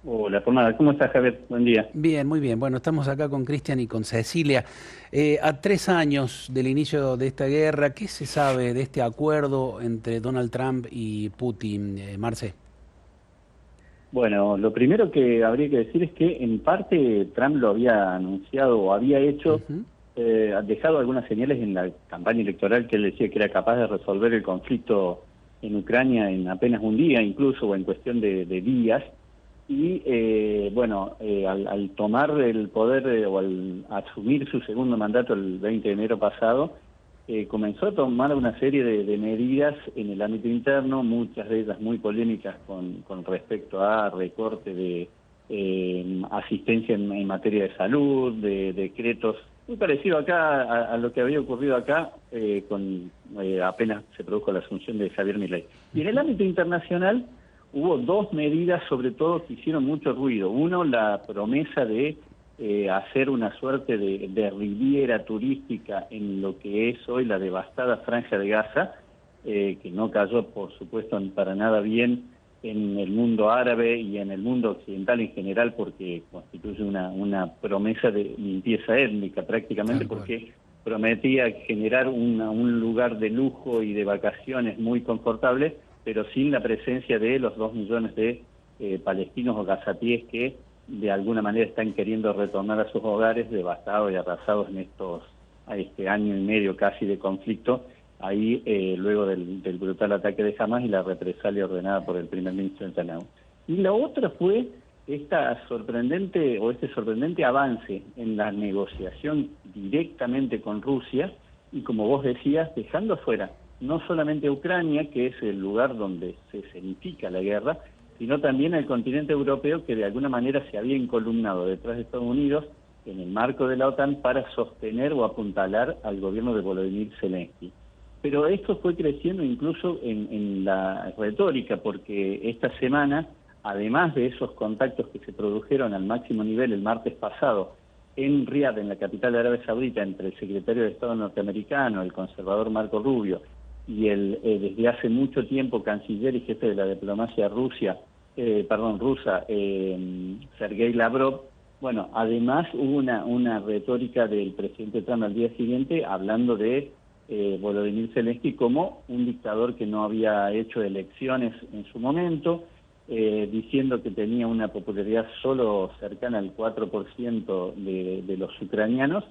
Hola, por nada. ¿Cómo estás, Javier? Buen día. Bien, muy bien. Bueno, estamos acá con Cristian y con Cecilia. A 3 años del inicio de esta guerra, ¿qué se sabe de este acuerdo entre Donald Trump y Putin, Marce? Bueno, lo primero que habría que decir es que en parte Trump lo había anunciado o había hecho, Ujú. ha dejado algunas señales en la campaña electoral que él decía que era capaz de resolver el conflicto en Ucrania en apenas un día, incluso, o en cuestión de días. Y bueno, al tomar el poder o al asumir su segundo mandato el 20 de enero pasado, comenzó a tomar una serie de medidas en el ámbito interno, muchas de ellas muy polémicas con respecto a recorte de asistencia en materia de salud, de decretos, muy parecido acá a lo que había ocurrido acá con apenas se produjo la asunción de Javier Milei. Y en el ámbito internacional hubo dos medidas, sobre todo, que hicieron mucho ruido. Uno, la promesa de hacer una suerte de riviera turística en lo que es hoy la devastada Franja de Gaza, que no cayó, por supuesto, para nada bien en el mundo árabe y en el mundo occidental en general, porque constituye una promesa de limpieza étnica prácticamente, Tal cual. porque prometía generar un lugar de lujo y de vacaciones muy confortable, pero sin la presencia de los 2 millones de palestinos o gazatíes que de alguna manera están queriendo retornar a sus hogares devastados y arrasados en a este año y medio casi de conflicto, ahí luego del brutal ataque de Hamas y la represalia ordenada por el primer ministro Netanyahu. Y la otra fue este sorprendente avance en la negociación directamente con Rusia y, como vos decías, dejando afuera no solamente a Ucrania, que es el lugar donde se escenifica la guerra, sino también al continente europeo, que de alguna manera se había incolumnado detrás de Estados Unidos en el marco de la OTAN para sostener o apuntalar al gobierno de Volodymyr Zelensky. Pero esto fue creciendo incluso en la retórica, porque esta semana, además de esos contactos que se produjeron al máximo nivel el martes pasado en Riad, en la capital de Arabia Saudita, entre el secretario de Estado norteamericano, el conservador Marco Rubio, y el desde hace mucho tiempo canciller y jefe de la diplomacia rusa, Sergei Lavrov. Bueno, además hubo una retórica del presidente Trump al día siguiente hablando de Volodymyr Zelensky como un dictador que no había hecho elecciones en su momento, diciendo que tenía una popularidad solo cercana al 4% de los ucranianos,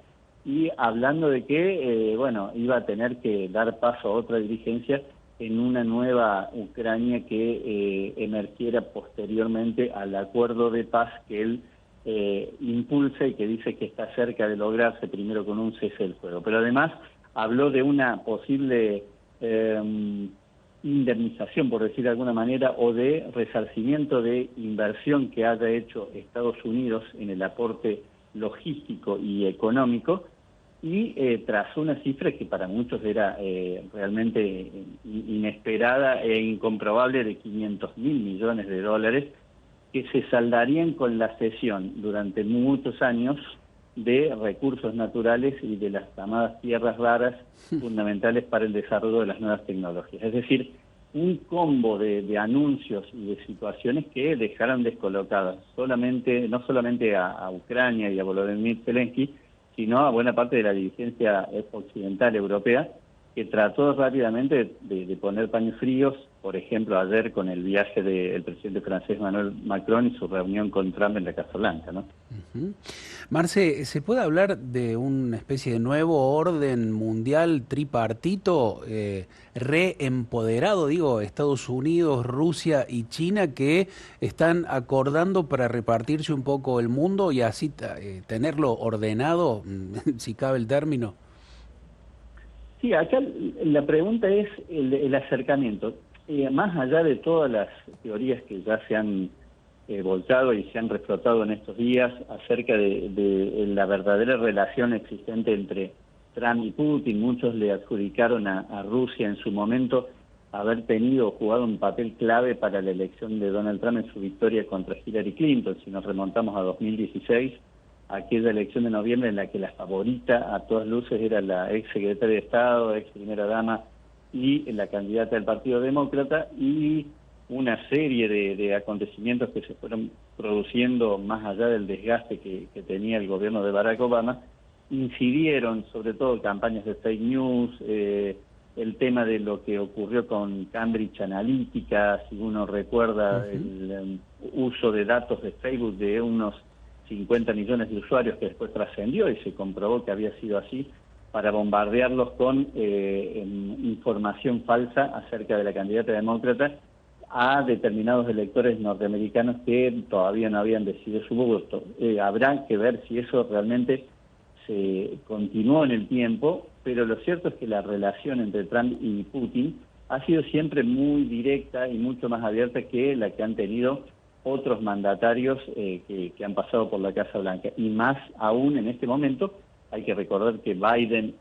y hablando de que, bueno, iba a tener que dar paso a otra dirigencia en una nueva Ucrania que emergiera posteriormente al acuerdo de paz que él impulsa y que dice que está cerca de lograrse primero con un cese del fuego. Pero además habló de una posible indemnización, por decir de alguna manera, o de resarcimiento de inversión que haya hecho Estados Unidos en el aporte logístico y económico, y trazó una cifra que para muchos era realmente inesperada e incomprobable, de 500.000 millones de dólares, que se saldarían con la cesión durante muchos años de recursos naturales y de las llamadas tierras raras, fundamentales para el desarrollo de las nuevas tecnologías. Es decir, un combo de anuncios y de situaciones que dejaron descolocadas no solamente a Ucrania y a Volodymyr Zelensky, sino a buena parte de la dirigencia occidental europea, que trató rápidamente de poner paños fríos, por ejemplo, ayer con el viaje del presidente francés Emmanuel Macron y su reunión con Trump en la Casa Blanca, ¿no? Ujú. Marce, ¿se puede hablar de una especie de nuevo orden mundial tripartito, reempoderado, digo, Estados Unidos, Rusia y China, que están acordando para repartirse un poco el mundo y así tenerlo ordenado, si cabe el término? Sí, acá la pregunta es el acercamiento. Más allá de todas las teorías que ya se han volcado y se han reflotado en estos días acerca de la verdadera relación existente entre Trump y Putin, muchos le adjudicaron a Rusia en su momento haber tenido o jugado un papel clave para la elección de Donald Trump en su victoria contra Hillary Clinton. Si nos remontamos a 2016, aquella elección de noviembre en la que la favorita a todas luces era la ex secretaria de Estado, ex primera dama y la candidata del Partido Demócrata, y una serie de acontecimientos que se fueron produciendo más allá del desgaste que tenía el gobierno de Barack Obama, incidieron sobre todo campañas de fake news, el tema de lo que ocurrió con Cambridge Analytica, si uno recuerda el uso de datos de Facebook de unos 50 millones de usuarios que después trascendió y se comprobó que había sido así, para bombardearlos con información falsa acerca de la candidata demócrata a determinados electores norteamericanos que todavía no habían decidido su voto. Habrá que ver si eso realmente se continuó en el tiempo, pero lo cierto es que la relación entre Trump y Putin ha sido siempre muy directa y mucho más abierta que la que han tenido otros mandatarios que han pasado por la Casa Blanca. Y más aún en este momento, hay que recordar que Biden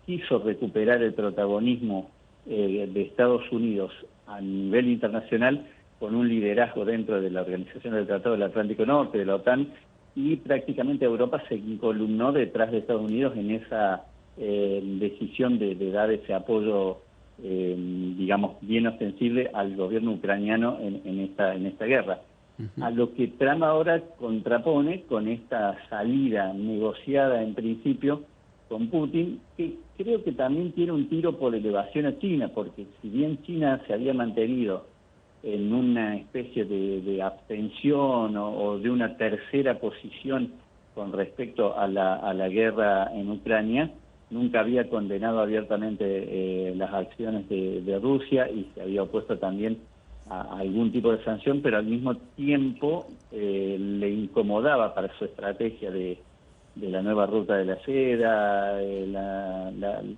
quiso recuperar el protagonismo de Estados Unidos a nivel internacional con un liderazgo dentro de la Organización del Tratado del Atlántico Norte, de la OTAN, y prácticamente Europa se columnó detrás de Estados Unidos en esa decisión de dar ese apoyo, digamos, bien ostensible al gobierno ucraniano en esta guerra. A lo que Trump ahora contrapone con esta salida negociada en principio con Putin, que creo que también tiene un tiro por elevación a China, porque si bien China se había mantenido en una especie de abstención o de una tercera posición con respecto a la guerra en Ucrania, nunca había condenado abiertamente las acciones de Rusia y se había opuesto también a algún tipo de sanción, pero al mismo tiempo le incomodaba para su estrategia de la nueva ruta de la seda, el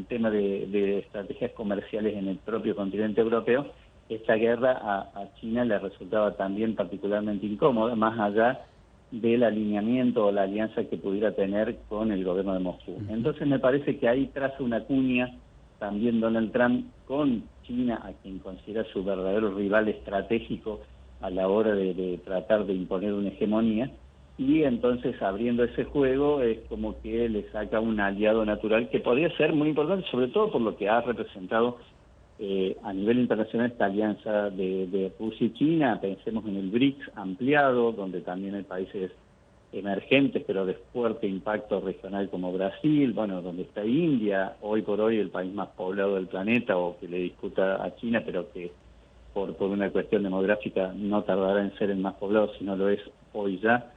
tema de estrategias comerciales en el propio continente europeo. Esta guerra a China le resultaba también particularmente incómoda, más allá del alineamiento o la alianza que pudiera tener con el gobierno de Moscú. Entonces me parece que ahí traza una cuña también Donald Trump con China, a quien considera su verdadero rival estratégico a la hora de tratar de imponer una hegemonía, y entonces abriendo ese juego es como que le saca un aliado natural que podría ser muy importante, sobre todo por lo que ha representado a nivel internacional esta alianza de Rusia y China. Pensemos en el BRICS ampliado, donde también hay países emergentes pero de fuerte impacto regional como Brasil, bueno, donde está India, hoy por hoy el país más poblado del planeta, o que le disputa a China, pero que por una cuestión demográfica no tardará en ser el más poblado, si no lo es hoy ya,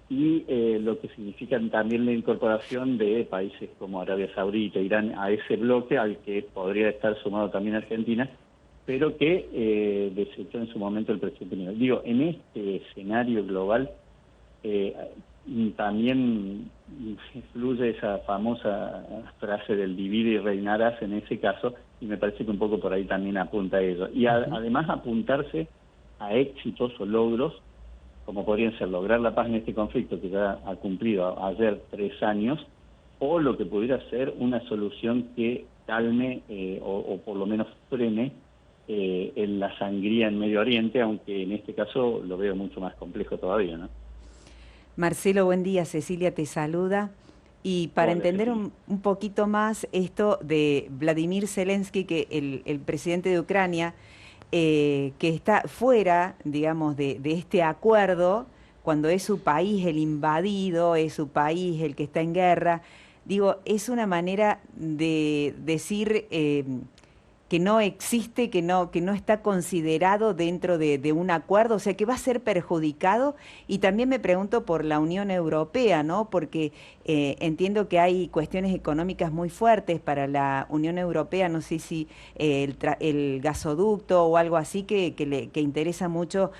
y lo que significa también la incorporación de países como Arabia Saudita, Irán, a ese bloque al que podría estar sumado también Argentina, pero que desechó en su momento el presidente Milei. Digo, en este escenario global también influye esa famosa frase del divide y reinarás en ese caso, y me parece que un poco por ahí también apunta a ello. Y además apuntarse a éxitos o logros, como podrían ser lograr la paz en este conflicto que ya ha cumplido ayer 3 años, o lo que pudiera ser una solución que calme o por lo menos frene en la sangría en Medio Oriente, aunque en este caso lo veo mucho más complejo todavía, ¿no? Marcelo, buen día. Cecilia te saluda. Y para Hola, entender Cecilia. un poquito más esto de Vladimir Zelensky, que el presidente de Ucrania, que está fuera, digamos, de este acuerdo, cuando es su país el invadido, es su país el que está en guerra, digo, es una manera de decir que no existe, que no está considerado dentro de un acuerdo, o sea, que va a ser perjudicado. Y también me pregunto por la Unión Europea, ¿no? Porque entiendo que hay cuestiones económicas muy fuertes para la Unión Europea, no sé si el gasoducto o algo así que interesa mucho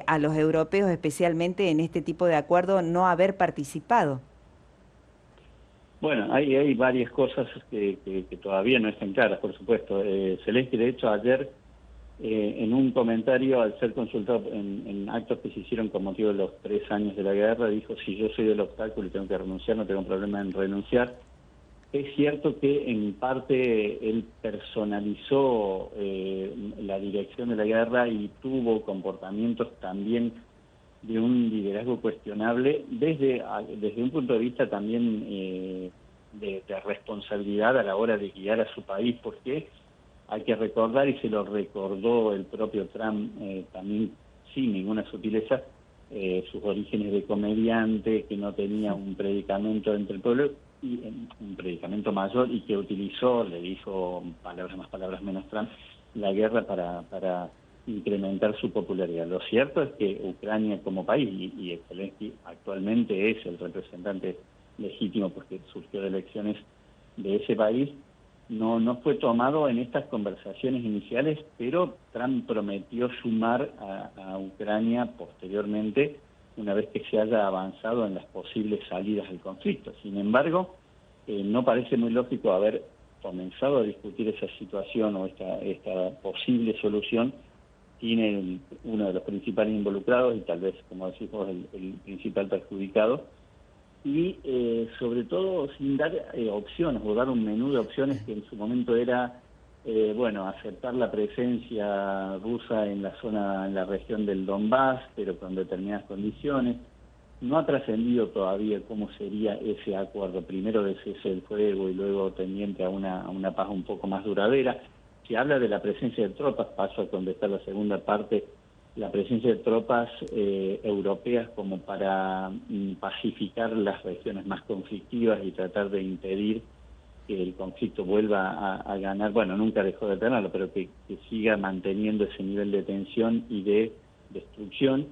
a los europeos, especialmente en este tipo de acuerdo, no haber participado. Bueno, hay varias cosas que todavía no están claras, por supuesto. Zelensky, de hecho, ayer, en un comentario, al ser consultado en actos que se hicieron con motivo de los 3 años de la guerra, dijo: si yo soy del obstáculo y tengo que renunciar, no tengo problema en renunciar. Es cierto que en parte él personalizó la dirección de la guerra y tuvo comportamientos también de un liderazgo cuestionable desde un punto de vista también de responsabilidad a la hora de guiar a su país, porque hay que recordar, y se lo recordó el propio Trump también sin ninguna sutileza, sus orígenes de comediante, que no tenía un predicamento entre el pueblo, y un predicamento mayor, y que utilizó, le dijo palabras más, palabras menos Trump, la guerra para incrementar su popularidad. Lo cierto es que Ucrania como país, y Zelensky actualmente es el representante legítimo porque surgió de elecciones de ese país, no fue tomado en estas conversaciones iniciales, pero Trump prometió sumar a Ucrania posteriormente, una vez que se haya avanzado en las posibles salidas del conflicto. Sin embargo, no parece muy lógico haber comenzado a discutir esa situación o esta posible solución sin uno de los principales involucrados y tal vez, como decís vos, el principal perjudicado, y sobre todo sin dar opciones o dar un menú de opciones que en su momento era aceptar la presencia rusa en la región del Donbass, pero con determinadas condiciones. No ha trascendido todavía cómo sería ese acuerdo, primero de cese del fuego y luego tendiente a una paz un poco más duradera. Se habla de la presencia de tropas, paso a contestar la segunda parte, la presencia de tropas europeas como para pacificar las regiones más conflictivas y tratar de impedir que el conflicto vuelva a ganar, nunca dejó de tenerlo, pero que siga manteniendo ese nivel de tensión y de destrucción,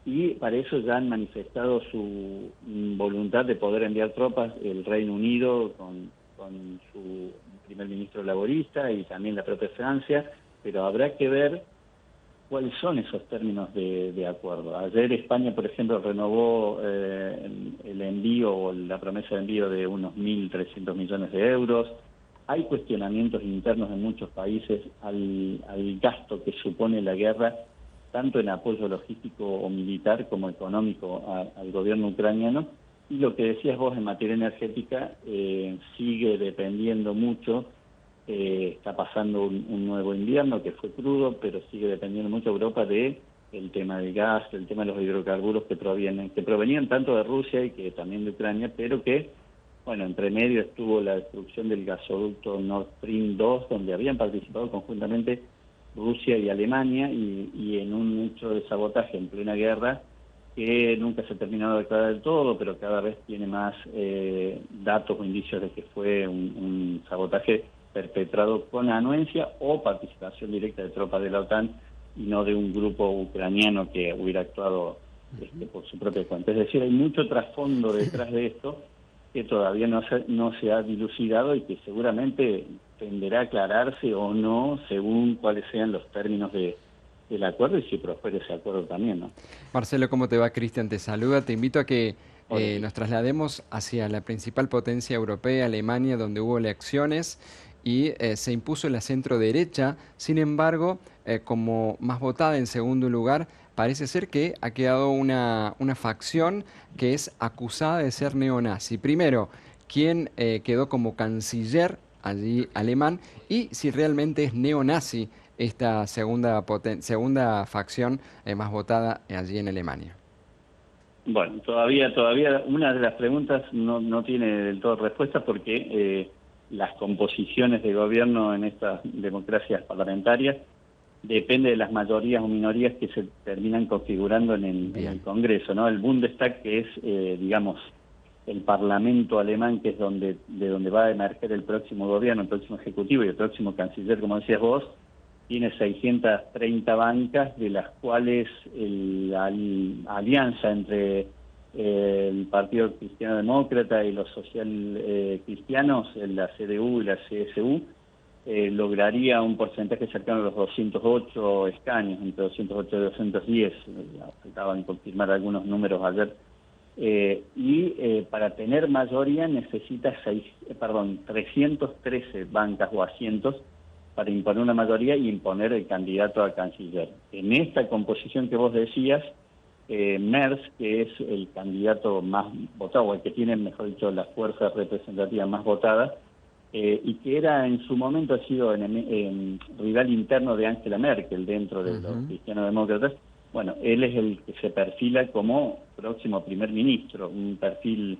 y para eso ya han manifestado su voluntad de poder enviar tropas, el Reino Unido con su primer ministro laborista y también la propia Francia, pero habrá que ver cuáles son esos términos de acuerdo. Ayer España, por ejemplo, renovó el envío o la promesa de envío de unos 1.300 millones de euros. Hay cuestionamientos internos en muchos países al gasto que supone la guerra, tanto en apoyo logístico o militar como económico al gobierno ucraniano. Y lo que decías vos en materia energética sigue dependiendo mucho. Está pasando un nuevo invierno que fue crudo, pero sigue dependiendo mucho Europa de el tema del gas, el tema de los hidrocarburos que provenían tanto de Rusia y que también de Ucrania, pero que, entre medio estuvo la destrucción del gasoducto Nord Stream 2, donde habían participado conjuntamente Rusia y Alemania, y en un hecho de sabotaje en plena guerra, que nunca se ha terminado de declarar del todo, pero cada vez tiene más datos o indicios de que fue un sabotaje perpetrado con anuencia o participación directa de tropas de la OTAN y no de un grupo ucraniano que hubiera actuado por su propia cuenta. Es decir, hay mucho trasfondo detrás de esto que todavía no se ha dilucidado y que seguramente tenderá a aclararse o no según cuáles sean los términos del acuerdo y si prospere ese acuerdo también, ¿no? Marcelo, ¿cómo te va? Cristian te saluda. Te invito a que nos traslademos hacia la principal potencia europea, Alemania, donde hubo elecciones y se impuso la centro derecha. Sin embargo, como más votada en segundo lugar, parece ser que ha quedado una facción que es acusada de ser neonazi. Primero, ¿quién quedó como canciller allí alemán? Y si realmente es neonazi esta segunda facción más votada allí en Alemania. Bueno, todavía una de las preguntas no tiene del todo respuesta porque las composiciones de gobierno en estas democracias parlamentarias depende de las mayorías o minorías que se terminan configurando en el Congreso, ¿no? El Bundestag, que es, digamos, el Parlamento alemán, que es de donde va a emerger el próximo gobierno, el próximo ejecutivo y el próximo canciller, como decías vos, tiene 630 bancas, de las cuales la alianza entre el Partido Cristiano Demócrata y los social cristianos, la CDU y la CSU, lograría un porcentaje cercano a los 208 escaños, entre 208 y 210, faltaban confirmar algunos números ayer, para tener mayoría necesita 313 bancas o asientos para imponer una mayoría y imponer el candidato a canciller. En esta composición que vos decías, Merz, que es el candidato más votado, o el que tiene, mejor dicho, la fuerza representativa más votada, y que en su momento ha sido rival interno de Angela Merkel dentro de los cristianos-demócratas. Bueno, él es el que se perfila como próximo primer ministro, un perfil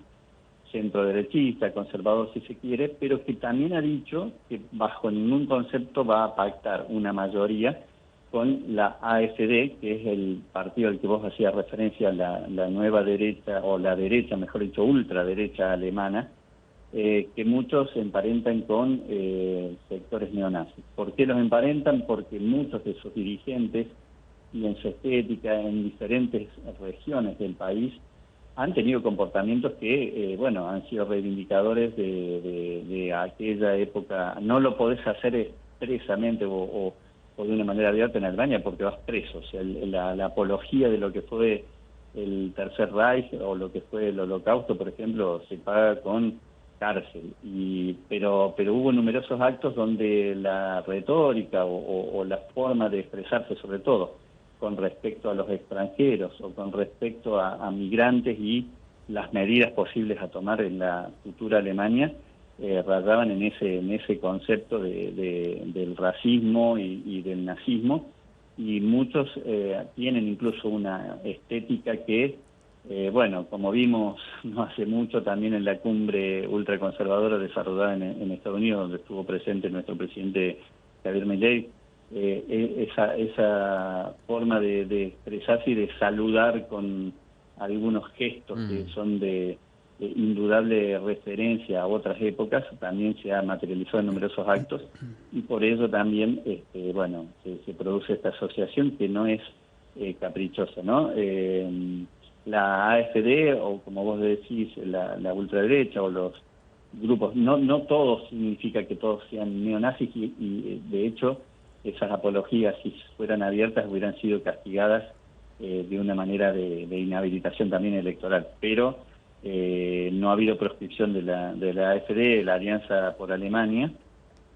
centro-derechista, conservador si se quiere, pero que también ha dicho que bajo ningún concepto va a pactar una mayoría con la AfD, que es el partido al que vos hacías referencia, la nueva derecha, o la derecha, mejor dicho, ultraderecha alemana, que muchos emparentan con sectores neonazis. ¿Por qué los emparentan? Porque muchos de sus dirigentes y en su estética en diferentes regiones del país han tenido comportamientos que, bueno, han sido reivindicadores de aquella época. No lo podés hacer expresamente o de una manera abierta en Alemania porque vas preso. O sea, la apología de lo que fue el Tercer Reich o lo que fue el Holocausto, por ejemplo, se paga con cárcel. Pero hubo numerosos actos donde la retórica o la forma de expresarse, sobre todo con respecto a los extranjeros o con respecto a migrantes y las medidas posibles a tomar en la futura Alemania, rayaban en ese concepto del racismo y del nazismo, y muchos tienen incluso una estética que, bueno, como vimos no hace mucho también en la cumbre ultraconservadora desarrollada en Estados Unidos, donde estuvo presente nuestro presidente Javier Milei, esa forma de expresarse y de saludar con algunos gestos que son de indudable referencia a otras épocas, también se ha materializado en numerosos actos, y por ello también, bueno, se produce esta asociación que no es caprichosa, ¿no? La AfD, o como vos decís, la ultraderecha o los grupos, no todos significa que todos sean neonazis, y de hecho esas apologías, si fueran abiertas, hubieran sido castigadas de una manera de inhabilitación también electoral, pero no ha habido proscripción de la AfD, la Alianza por Alemania,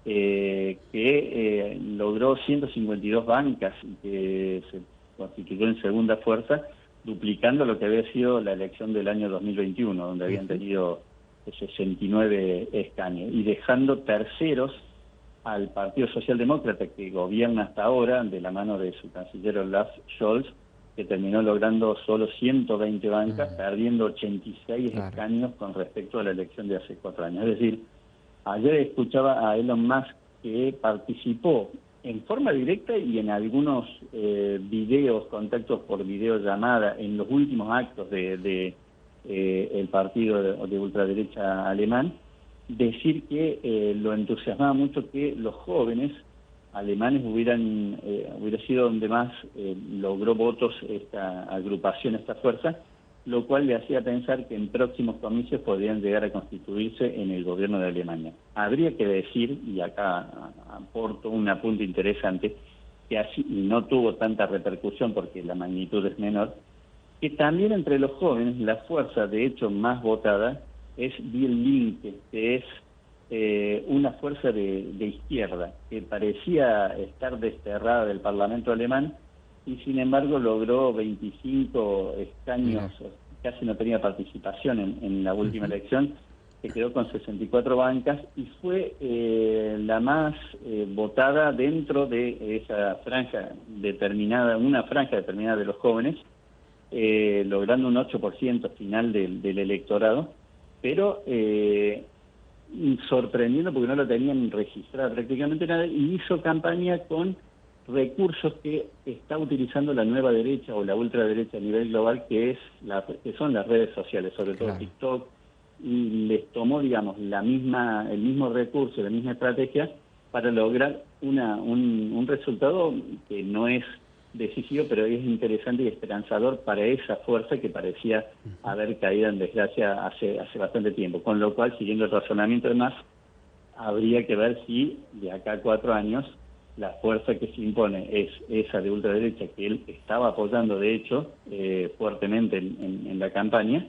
que logró 152 bancas y que se constituyó en segunda fuerza, duplicando lo que había sido la elección del año 2021, donde habían tenido 69 escaños, y dejando terceros al Partido Socialdemócrata, que gobierna hasta ahora, de la mano de su canciller Olaf Scholz, que terminó logrando solo 120 bancas, perdiendo 86 escaños con respecto a la elección de hace 4 años. Es decir, ayer escuchaba a Elon Musk, que participó en forma directa y en algunos videos, contactos por videollamada, en los últimos actos de el partido de ultraderecha alemán, decir que lo entusiasmaba mucho que los jóvenes alemanes hubiera sido donde más logró votos esta agrupación, esta fuerza, lo cual le hacía pensar que en próximos comicios podrían llegar a constituirse en el gobierno de Alemania. Habría que decir, y acá aporto un apunte interesante, que así no tuvo tanta repercusión porque la magnitud es menor, que también entre los jóvenes la fuerza de hecho más votada es Die Linke, que es una fuerza de izquierda que parecía estar desterrada del Parlamento alemán y sin embargo logró 25 escaños, casi no tenía participación en la última elección, que quedó con 64 bancas y fue la más votada dentro de esa franja determinada, una franja determinada de los jóvenes, logrando un 8% final del electorado, pero sorprendiendo porque no lo tenían registrado prácticamente nada, y hizo campaña con recursos que está utilizando la nueva derecha o la ultraderecha a nivel global, que son las redes sociales, sobre todo TikTok, y les tomó, digamos, el mismo recurso, la misma estrategia para lograr un resultado que no es decisivo, pero es interesante y esperanzador para esa fuerza que parecía haber caído en desgracia hace bastante tiempo. Con lo cual, siguiendo el razonamiento de Más, habría que ver si de acá a 4 años la fuerza que se impone es esa de ultraderecha, que él estaba apoyando de hecho fuertemente en la campaña,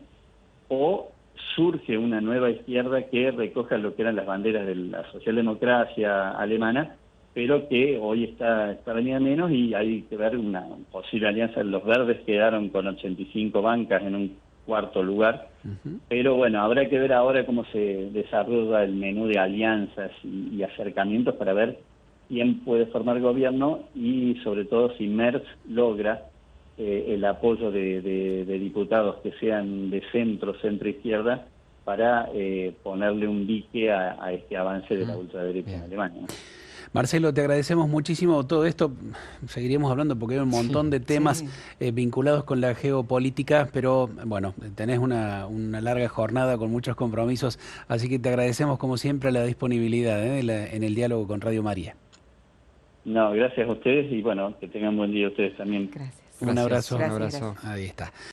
o surge una nueva izquierda que recoja lo que eran las banderas de la socialdemocracia alemana, pero que hoy está venida menos, y hay que ver una posible alianza. Los verdes quedaron con 85 bancas en un cuarto lugar, pero bueno, habrá que ver ahora cómo se desarrolla el menú de alianzas y acercamientos para ver quién puede formar gobierno y sobre todo si Merz logra el apoyo de diputados que sean de centro-izquierda para ponerle un dique a este avance de la ultraderecha en Alemania, ¿no? Marcelo, te agradecemos muchísimo todo esto. Seguiríamos hablando porque hay un montón de temas vinculados con la geopolítica, pero bueno, tenés una larga jornada con muchos compromisos, así que te agradecemos como siempre la disponibilidad en el diálogo con Radio María. No, gracias a ustedes y bueno, que tengan buen día ustedes también. Gracias. Un abrazo. Un abrazo. Gracias. Ahí está.